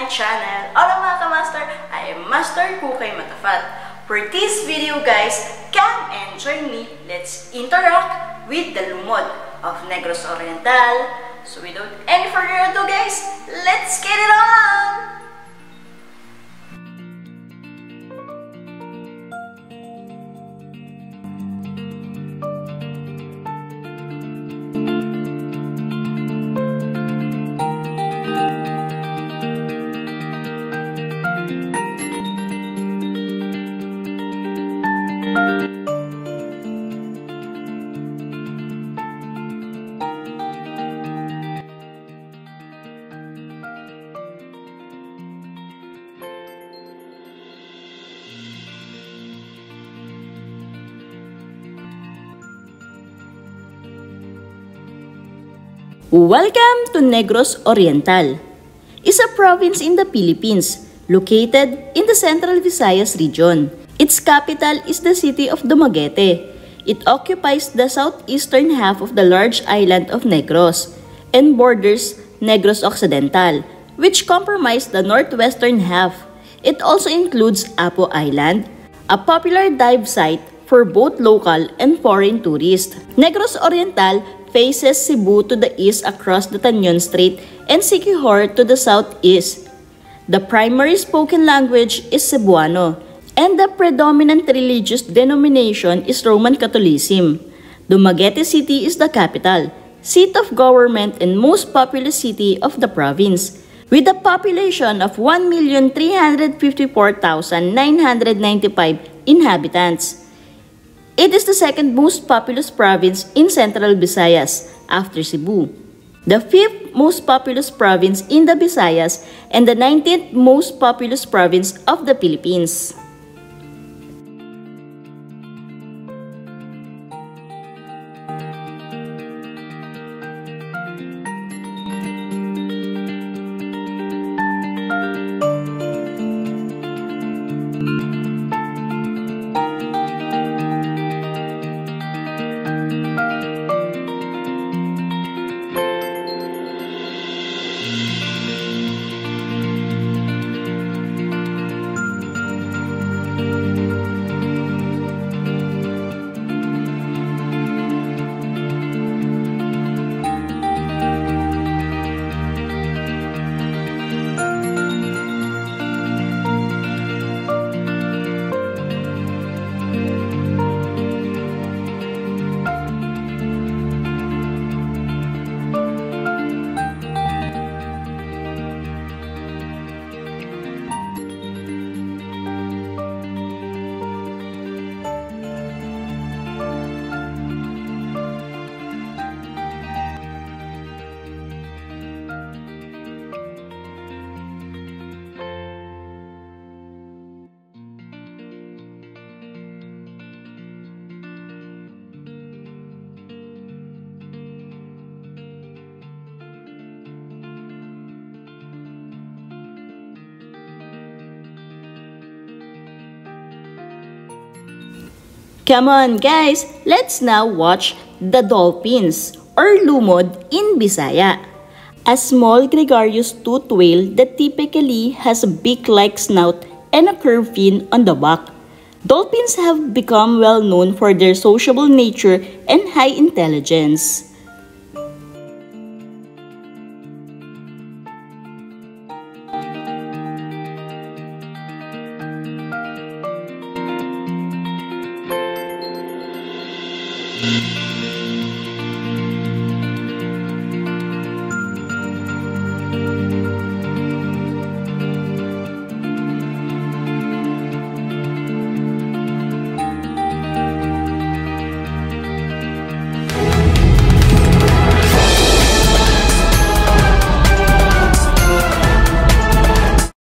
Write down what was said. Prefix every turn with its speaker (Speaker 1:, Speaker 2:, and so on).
Speaker 1: channel. Hola mga ka-master, I am Master Kukay Matafat. For this video guys, come and join me. Let's interact with the lumod of Negros Oriental. So without any further ado guys, let's get it on!
Speaker 2: Welcome to Negros Oriental. It's a province in the Philippines, located in the Central Visayas region. Its capital is the city of Dumaguete. It occupies the southeastern half of the large island of Negros and borders Negros Occidental, which comprise the northwestern half. It also includes Apo Island, a popular dive site for both local and foreign tourists. Negros Oriental faces Cebu to the east across the Tañon Strait and Siquijor to the southeast. The primary spoken language is Cebuano, and the predominant religious denomination is Roman Catholicism. Dumaguete City is the capital, seat of government and most populous city of the province, with a population of 1,354,995 inhabitants. It is the second most populous province in Central Visayas after Cebu, the 5th most populous province in the Visayas, and the 19th most populous province of the Philippines. Come on guys, let's now watch the dolphins or lumod in Bisaya. A small gregarious toothed whale that typically has a beak-like snout and a curved fin on the back. Dolphins have become well known for their sociable nature and high intelligence.